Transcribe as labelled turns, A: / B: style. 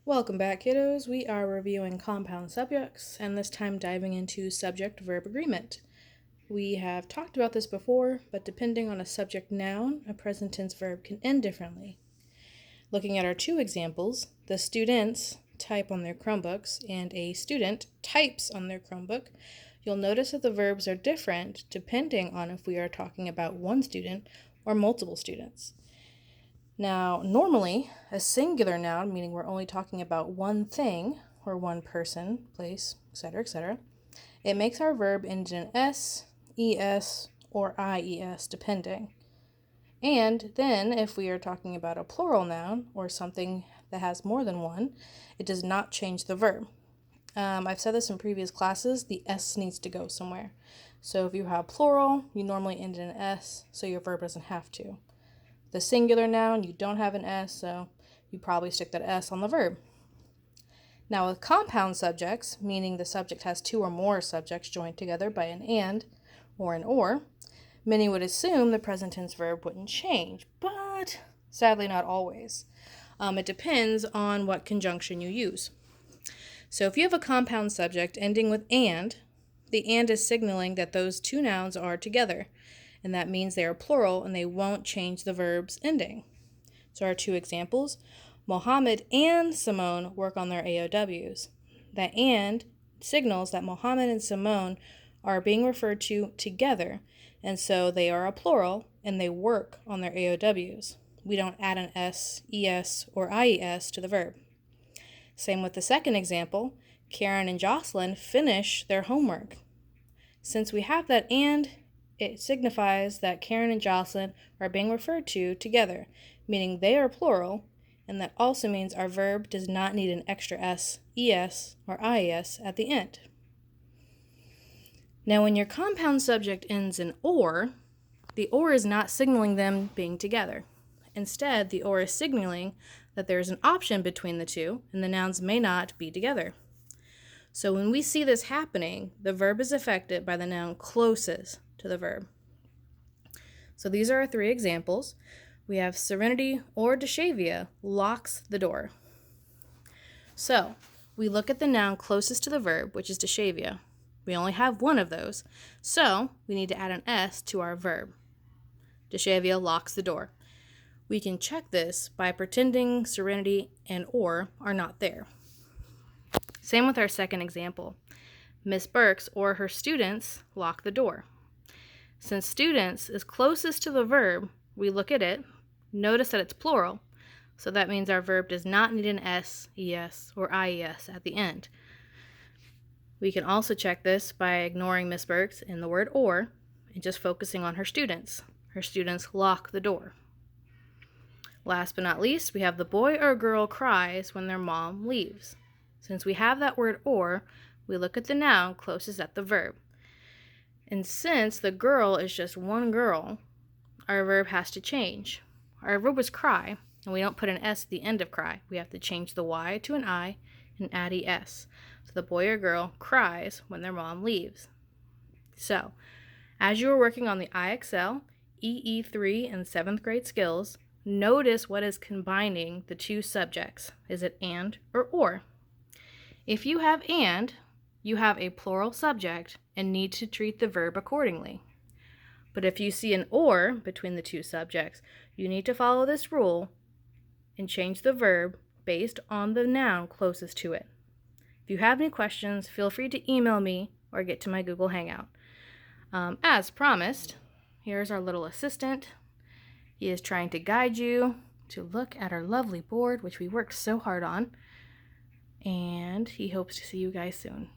A: Welcome back, kiddos. We are reviewing compound subjects, and this time diving into subject-verb agreement. We have talked about this before, but depending on a subject-noun, a present tense verb can end differently. Looking at our two examples, the students type on their Chromebooks and a student types on their Chromebook, you'll notice that the verbs are different depending on if we are talking about one student or multiple students. Now, normally, a singular noun, meaning we're only talking about one thing, or one person, place, etc., it makes our verb end in s, es, or ies, depending. And then, if we are talking about a plural noun, or something that has more than one, it does not change the verb. I've said this in previous classes, the s needs to go somewhere. So if you have plural, you normally end in an s, so your verb doesn't have to. The singular noun, you don't have an S, so you probably stick that S on the verb. Now with compound subjects, meaning the subject has two or more subjects joined together by an and or an or, many would assume the present tense verb wouldn't change, but sadly not always. It depends on what conjunction you use. So if you have a compound subject ending with and, the and is signaling that those two nouns are together, and that means they are plural and they won't change the verb's ending. So our two examples, Mohammed and Simone work on their AOWs. That and signals that Mohammed and Simone are being referred to together, and so they are a plural and they work on their AOWs. We don't add an S, ES, or IES to the verb. Same with the second example, Karen and Jocelyn finish their homework. Since we have that and, it signifies that Karen and Jocelyn are being referred to together, meaning they are plural, and that also means our verb does not need an extra S, ES, or IES at the end. Now, when your compound subject ends in or, the or is not signaling them being together. Instead, the or is signaling that there is an option between the two, and the nouns may not be together. So when we see this happening, the verb is affected by the noun closest to the verb. So these are our three examples. We have Serenity or Dyshavia locks the door. So we look at the noun closest to the verb, which is Dyshavia. We only have one of those, so we need to add an S to our verb. Dyshavia locks the door. We can check this by pretending Serenity and or are not there. Same with our second example. Miss Burks or her students lock the door. Since students is closest to the verb, we look at it, notice that it's plural, so that means our verb does not need an S, ES, or IES at the end. We can also check this by ignoring Miss Burks in the word or and just focusing on her students. Her students lock the door. Last but not least, we have the boy or girl cries when their mom leaves. Since we have that word or, we look at the noun closest at the verb. And since the girl is just one girl, our verb has to change. Our verb was cry, and we don't put an S at the end of cry. We have to change the Y to an I and add ES. So the boy or girl cries when their mom leaves. So, as you are working on the IXL, EE3, and 7th grade skills, notice what is combining the two subjects. Is it and or? If you have and, you have a plural subject and need to treat the verb accordingly. But if you see an or between the two subjects, you need to follow this rule and change the verb based on the noun closest to it. If you have any questions, feel free to email me or get to my Google Hangout. As promised, here's our little assistant. He is trying to guide you to look at our lovely board, which we worked so hard on. And he hopes to see you guys soon.